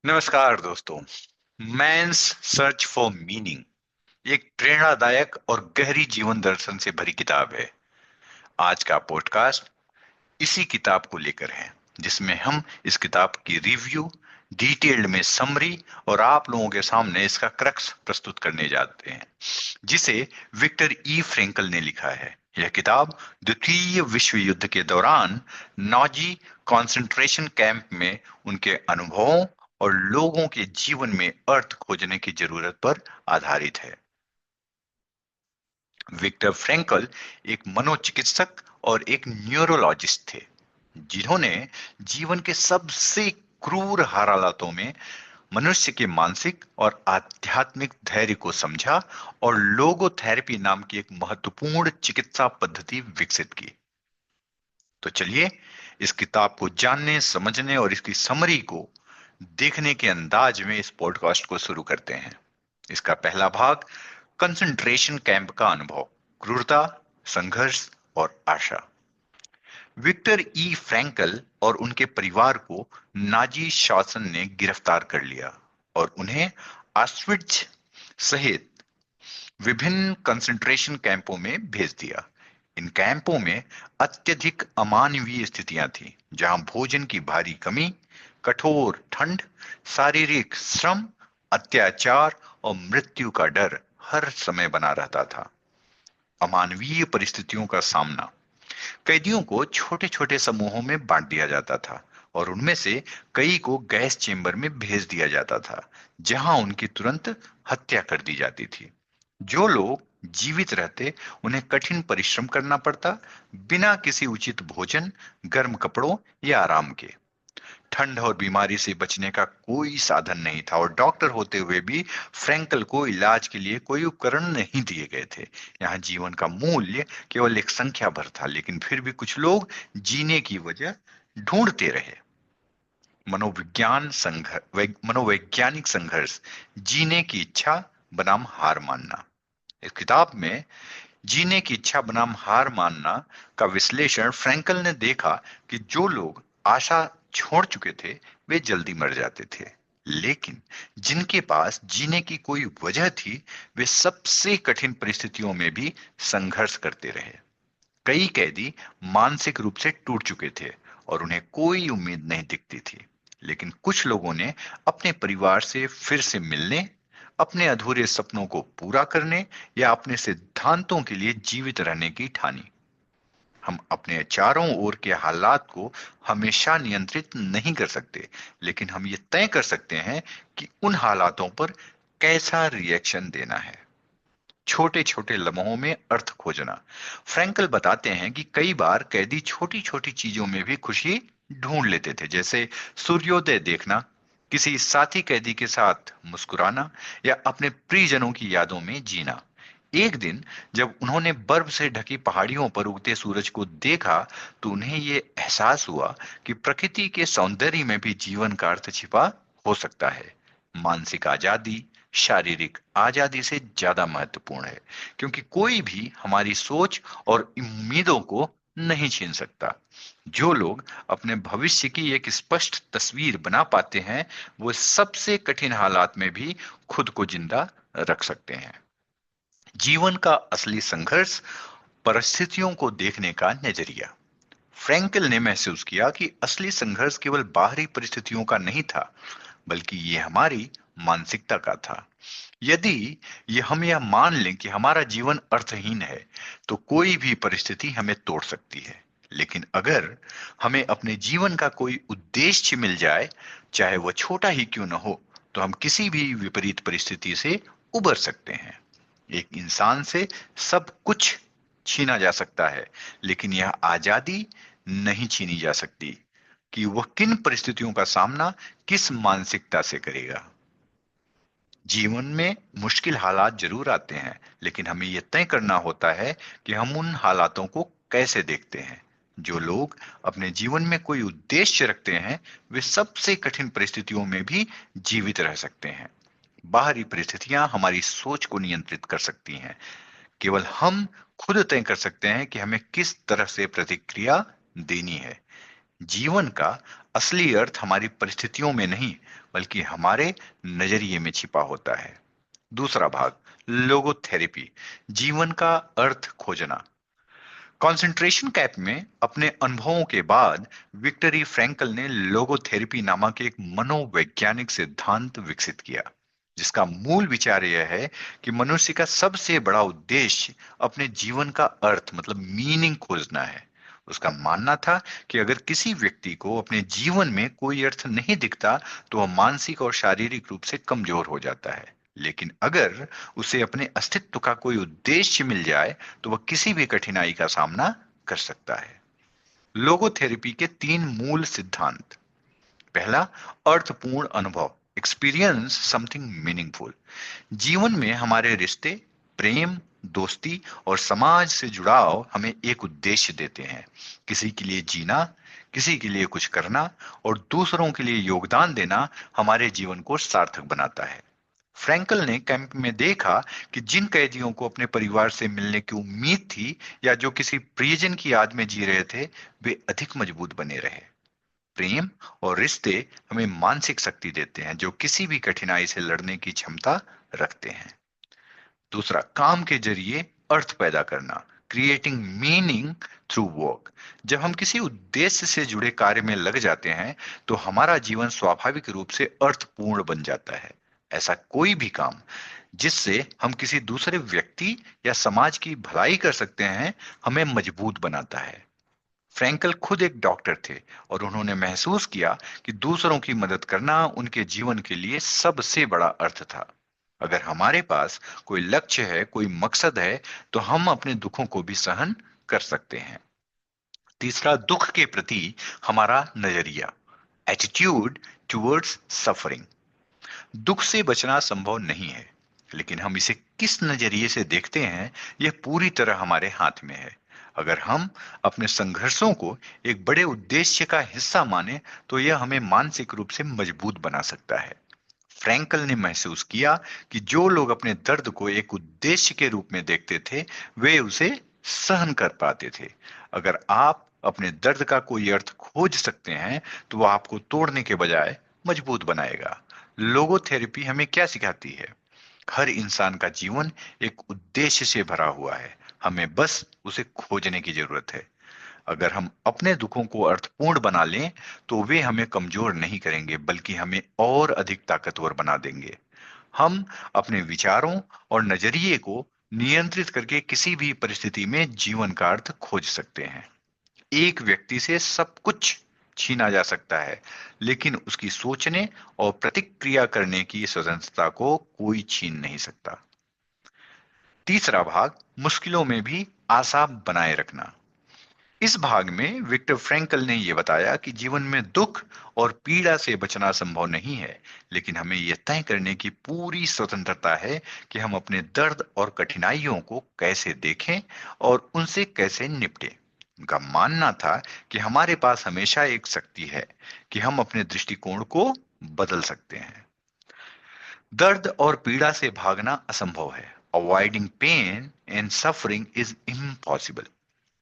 नमस्कार दोस्तों। Men's search for meaning एक प्रेरणादायक और गहरी जीवन दर्शन से भरी किताब है। आज का पॉडकास्ट इसी किताब को लेकर है, जिसमें हम इस किताब की रिव्यू, डिटेल्ड में समरी और आप लोगों के सामने इसका क्रक्स प्रस्तुत करने जाते हैं, जिसे विक्टर ई फ्रेंकल ने लिखा है। यह किताब द्वितीय विश्व युद्ध के दौरान नाजी कंसंट्रेशन कैंप में उनके अनुभवों और लोगों के जीवन में अर्थ खोजने की जरूरत पर आधारित है। विक्टर फ्रैंकल एक मनोचिकित्सक और एक न्यूरोलॉजिस्ट थे, जिन्होंने जीवन के सबसे क्रूर हालातों में मनुष्य के मानसिक और आध्यात्मिक धैर्य को समझा और लोगोथेरेपी नाम की एक महत्वपूर्ण चिकित्सा पद्धति विकसित की। तो चलिए इस किताब को जानने, समझने और इसकी समरी को देखने के अंदाज में इस पॉडकास्ट को शुरू करते हैं। इसका पहला भाग, कंसंट्रेशन कैंप का अनुभव, क्रूरता, संघर्ष और आशा। विक्टर ई फ्रैंकल और उनके परिवार को नाजी शासन ने गिरफ्तार कर लिया और उन्हें ऑस्विट्ज सहित विभिन्न कंसंट्रेशन कैंपों में भेज दिया। इन कैंपों में अत्यधिक अमानवीय स्थितियां थीं, जहां भोजन की भारी कमी, कठोर ठंड, शारीरिक श्रम, अत्याचार और मृत्यु का डर हर समय बना रहता था। अमानवीय परिस्थितियों का सामना, कैदियों को छोटे छोटे समूहों में बांट दिया जाता था और उनमें से कई को गैस चेंबर में भेज दिया जाता था, जहां उनकी तुरंत हत्या कर दी जाती थी। जो लोग जीवित रहते, उन्हें कठिन परिश्रम करना पड़ता, बिना किसी उचित भोजन, गर्म कपड़ों या आराम के। ठंड और बीमारी से बचने का कोई साधन नहीं था और डॉक्टर होते हुए भी फ्रैंकल को इलाज के लिए कोई उपकरण नहीं दिए गए थे। यहाँ जीवन का मूल्य केवल एक संख्या भर था, लेकिन फिर भी कुछ लोग जीने की वजह ढूंढते रहे। मनोवैज्ञानिक संघर्ष, जीने की इच्छा बनाम हार मानना। इस किताब में जीने की इच्छा बनाम हार मानना का विश्लेषण फ्रैंकल ने देखा कि जो लोग आशा छोड़ चुके थे, वे जल्दी मर जाते थे, लेकिन जिनके पास जीने की कोई वजह थी, वे सबसे कठिन परिस्थितियों में भी संघर्ष करते रहे। कई कैदी मानसिक रूप से टूट चुके थे और उन्हें कोई उम्मीद नहीं दिखती थी, लेकिन कुछ लोगों ने अपने परिवार से फिर से मिलने, अपने अधूरे सपनों को पूरा करने या अपने सिद्धांतों के लिए जीवित रहने की ठानी। हम अपने चारों ओर के हालात को हमेशा नियंत्रित नहीं कर सकते, लेकिन हम ये तय कर सकते हैं कि उन हालातों पर कैसा रिएक्शन देना है। छोटे छोटे लम्हों में अर्थ खोजना। फ्रैंकल बताते हैं कि कई बार कैदी छोटी छोटी चीजों में भी खुशी ढूंढ लेते थे, जैसे सूर्योदय देखना, किसी साथी कैदी के साथ मुस्कुराना या अपने प्रियजनों की यादों में जीना। एक दिन जब उन्होंने बर्फ से ढकी पहाड़ियों पर उगते सूरज को देखा, तो उन्हें ये एहसास हुआ कि प्रकृति के सौंदर्य में भी जीवन का अर्थ छिपा हो सकता है। मानसिक आजादी शारीरिक आजादी से ज्यादा महत्वपूर्ण है, क्योंकि कोई भी हमारी सोच और उम्मीदों को नहीं छीन सकता। जो लोग अपने भविष्य की एक स्पष्ट तस्वीर बना पाते हैं, वो सबसे कठिन हालात में भी खुद को जिंदा रख सकते हैं। जीवन का असली संघर्ष, परिस्थितियों को देखने का नजरिया। फ्रैंकल ने महसूस किया कि असली संघर्ष केवल बाहरी परिस्थितियों का नहीं था, बल्कि ये हमारी मानसिकता का था। यदि हम यह मान लें कि हमारा जीवन अर्थहीन है, तो कोई भी परिस्थिति हमें तोड़ सकती है। लेकिन अगर हमें अपने जीवन का कोई उद्देश्य मिल जाए, चाहे वह छोटा ही क्यों न हो, तो हम किसी भी विपरीत परिस्थिति से उबर सकते हैं। एक इंसान से सब कुछ छीना जा सकता है, लेकिन यह आजादी नहीं छीनी जा सकती कि वह किन परिस्थितियों का सामना किस मानसिकता से करेगा। जीवन में मुश्किल हालात जरूर आते हैं, लेकिन हमें यह तय करना होता है कि हम उन हालातों को कैसे देखते हैं। जो लोग अपने जीवन में कोई उद्देश्य रखते हैं, वे सबसे कठिन परिस्थितियों में भी जीवित रह सकते हैं। बाहरी परिस्थितियां हमारी सोच को नियंत्रित कर सकती हैं, केवल हम खुद तय कर सकते हैं कि हमें किस तरह से प्रतिक्रिया देनी है। जीवन का असली अर्थ हमारी परिस्थितियों में नहीं, बल्कि हमारे नजरिए में छिपा होता है। दूसरा भाग, लोगोथेरेपी, जीवन का अर्थ खोजना। कंसंट्रेशन कैंप में अपने अनुभवों के बाद विक्टरी फ्रैंकल ने लोगोथेरेपी नामक एक मनोवैज्ञानिक सिद्धांत विकसित किया, जिसका मूल विचार यह है कि मनुष्य का सबसे बड़ा उद्देश्य अपने जीवन का अर्थ मतलब मीनिंग खोजना है। उसका मानना था कि अगर किसी व्यक्ति को अपने जीवन में कोई अर्थ नहीं दिखता, तो वह मानसिक और शारीरिक रूप से कमजोर हो जाता है। लेकिन अगर उसे अपने अस्तित्व का कोई उद्देश्य मिल जाए, तो वह किसी भी कठिनाई का सामना कर सकता है। लोगोथेरेपी के तीन मूल सिद्धांत। पहला, अर्थपूर्ण अनुभव, एक्सपीरियंस समथिंग मीनिंगफुल। जीवन में हमारे रिश्ते, प्रेम, दोस्ती और समाज से जुड़ाव हमें एक उद्देश्य देते हैं। किसी के लिए जीना, किसी के लिए कुछ करना और दूसरों के लिए योगदान देना हमारे जीवन को सार्थक बनाता है। फ्रैंकल ने कैंप में देखा कि जिन कैदियों को अपने परिवार से मिलने की उम्मीद थी या जो किसी प्रियजन की याद में जी रहे थे, वे अधिक मजबूत बने रहे। प्रेम और रिश्ते हमें मानसिक शक्ति देते हैं, जो किसी भी कठिनाई से लड़ने की क्षमता रखते हैं। दूसरा, काम के जरिए अर्थ पैदा करना, क्रिएटिंग मीनिंग थ्रू वर्क। जब हम किसी उद्देश्य से जुड़े कार्य में लग जाते हैं, तो हमारा जीवन स्वाभाविक रूप से अर्थपूर्ण बन जाता है। ऐसा कोई भी काम जिससे हम किसी दूसरे व्यक्ति या समाज की भलाई कर सकते हैं, हमें मजबूत बनाता है। फ्रैंकल खुद एक डॉक्टर थे और उन्होंने महसूस किया कि दूसरों की मदद करना उनके जीवन के लिए सबसे बड़ा अर्थ था। अगर हमारे पास कोई लक्ष्य है, कोई मकसद है, तो हम अपने दुखों को भी सहन कर सकते हैं। तीसरा, दुख के प्रति हमारा नजरिया, एटीट्यूड टुवर्ड्स सफरिंग। दुख से बचना संभव नहीं है, लेकिन हम इसे किस नजरिए से देखते हैं, यह पूरी तरह हमारे हाथ में है। अगर हम अपने संघर्षों को एक बड़े उद्देश्य का हिस्सा माने, तो यह हमें मानसिक रूप से मजबूत बना सकता है। फ्रैंकल ने महसूस किया कि जो लोग अपने दर्द को एक उद्देश्य के रूप में देखते थे, वे उसे सहन कर पाते थे। अगर आप अपने दर्द का कोई अर्थ खोज सकते हैं, तो वह आपको तोड़ने के बजाय मजबूत बनाएगा। लोगोथेरेपी हमें क्या सिखाती है? हर इंसान का जीवन एक उद्देश्य से भरा हुआ है, हमें बस उसे खोजने की जरूरत है। अगर हम अपने दुखों को अर्थपूर्ण बना लें, तो वे हमें कमजोर नहीं करेंगे, बल्कि हमें और अधिक ताकतवर बना देंगे। हम अपने विचारों और नजरिए को नियंत्रित करके किसी भी परिस्थिति में जीवन का अर्थ खोज सकते हैं। एक व्यक्ति से सब कुछ छीना जा सकता है, लेकिन उसकी सोचने और प्रतिक्रिया करने की स्वतंत्रता को कोई छीन नहीं सकता। तीसरा भाग, मुश्किलों में भी आशा बनाए रखना। इस भाग में विक्टर फ्रैंकल ने यह बताया कि जीवन में दुख और पीड़ा से बचना संभव नहीं है, लेकिन हमें यह तय करने की पूरी स्वतंत्रता है कि हम अपने दर्द और कठिनाइयों को कैसे देखें और उनसे कैसे निपटें। उनका मानना था कि हमारे पास हमेशा एक शक्ति है कि हम अपने दृष्टिकोण को बदल सकते हैं। दर्द और पीड़ा से भागना असंभव है। Avoiding pain and suffering is impossible.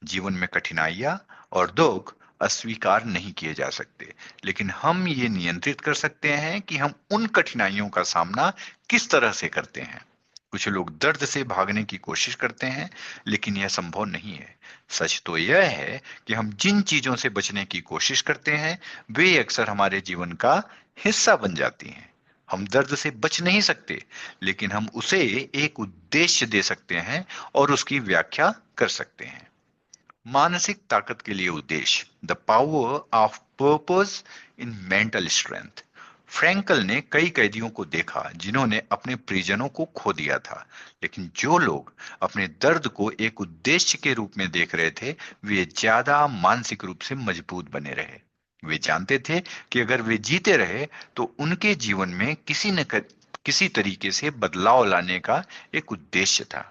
जीवन में कठिनाइयां और दुख अस्वीकार नहीं किए जा सकते, लेकिन हम ये नियंत्रित कर सकते हैं कि हम उन कठिनाइयों का सामना किस तरह से करते हैं। कुछ लोग दर्द से भागने की कोशिश करते हैं, लेकिन यह संभव नहीं है। सच तो यह है कि हम जिन चीजों से बचने की कोशिश करते हैं, वे अक्सर हमारे जीवन का हिस्सा बन जाती हैं। हम दर्द से बच नहीं सकते, लेकिन हम उसे एक उद्देश्य दे सकते हैं और उसकी व्याख्या कर सकते हैं। मानसिक ताकत के लिए उद्देश्य, the power of purpose in mental strength. Frankl ने कई कैदियों को देखा जिन्होंने अपने परिजनों को खो दिया था, लेकिन जो लोग अपने दर्द को एक उद्देश्य के रूप में देख रहे थे, वे ज्यादा मानसिक रूप से मजबूत बने रहे। वे जानते थे कि अगर वे जीते रहे, तो उनके जीवन में किसी तरीके से बदलाव लाने का एक उद्देश्य था।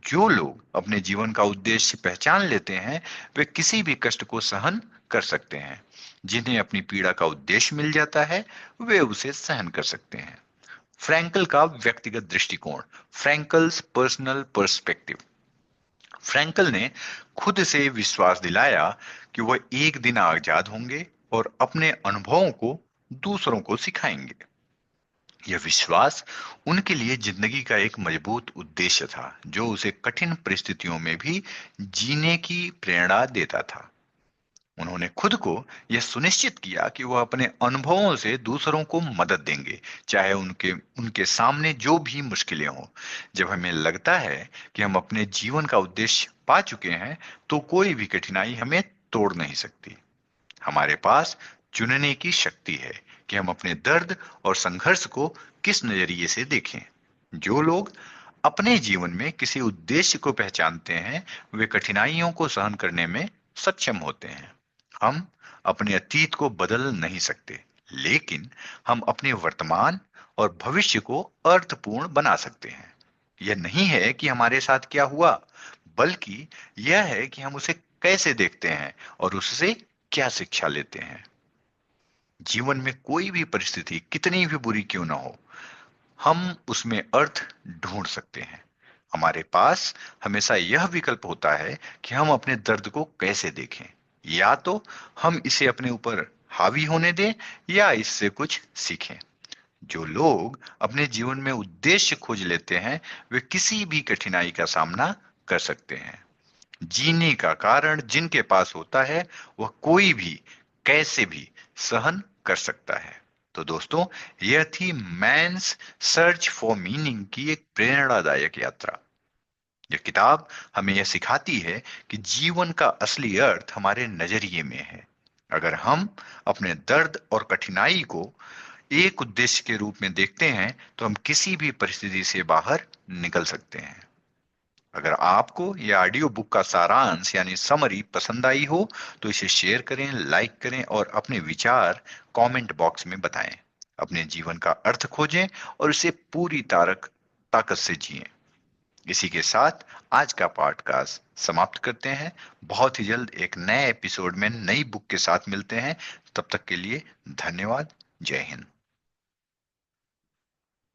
जो लोग अपने जीवन का उद्देश्य पहचान लेते हैं, वे किसी भी कष्ट को सहन कर सकते हैं। जिन्हें अपनी पीड़ा का उद्देश्य मिल जाता है, वे उसे सहन कर सकते हैं। फ्रैंकल का व्यक्तिगत दृष्टिकोण, फ्रैंकल्स पर्सनल पर्सपेक्टिव। फ्रैंकल ने खुद से विश्वास दिलाया कि वह एक दिन आजाद होंगे और अपने अनुभवों को दूसरों को सिखाएंगे। यह विश्वास उनके लिए जिंदगी का एक मजबूत उद्देश्य था, जो उसे कठिन परिस्थितियों में भी जीने की प्रेरणा देता था। उन्होंने खुद को यह सुनिश्चित किया कि वह अपने अनुभवों से दूसरों को मदद देंगे, चाहे उनके उनके सामने जो भी मुश्किलें हों। जब हमें लगता है कि हम अपने जीवन का उद्देश्य पा चुके हैं, तो कोई भी कठिनाई हमें तोड़ नहीं सकती। हमारे पास चुनने की शक्ति है कि हम अपने दर्द और संघर्ष को किस नजरिए से देखें। जो लोग अपने जीवन में किसी उद्देश्य को पहचानते हैं, वे कठिनाइयों को सहन करने में सक्षम होते हैं। हम अपने अतीत को बदल नहीं सकते, लेकिन हम अपने वर्तमान और भविष्य को अर्थपूर्ण बना सकते हैं। यह नहीं है कि हमारे साथ क्या हुआ, बल्कि यह है कि हम उसे कैसे देखते हैं और उससे क्या शिक्षा लेते हैं। जीवन में कोई भी परिस्थिति कितनी भी बुरी क्यों ना हो, हम उसमें अर्थ ढूंढ सकते हैं। हमारे पास हमेशा यह विकल्प होता है कि हम अपने दर्द को कैसे देखें। या तो हम इसे अपने ऊपर हावी होने दें, या इससे कुछ सीखें। जो लोग अपने जीवन में उद्देश्य खोज लेते हैं, वे किसी भी कठिनाई का सामना कर सकते हैं। जीने का कारण जिनके पास होता है, वह कोई भी कैसे भी सहन कर सकता है। तो दोस्तों, यह थी मैन्स सर्च फॉर मीनिंग की एक प्रेरणादायक यात्रा। यह किताब हमें यह सिखाती है कि जीवन का असली अर्थ हमारे नजरिए में है। अगर हम अपने दर्द और कठिनाई को एक उद्देश्य के रूप में देखते हैं, तो हम किसी भी परिस्थिति से बाहर निकल सकते हैं। अगर आपको यह ऑडियो बुक का सारांश यानी समरी पसंद आई हो, तो इसे शेयर करें, लाइक करें और अपने विचार कमेंट बॉक्स में बताएं। अपने जीवन का अर्थ खोजें और इसे पूरी ताकत से जिएं। इसी के साथ आज का पॉडकास्ट समाप्त करते हैं। बहुत ही जल्द एक नए एपिसोड में नई बुक के साथ मिलते हैं। तब तक के लिए धन्यवाद। जय हिंद।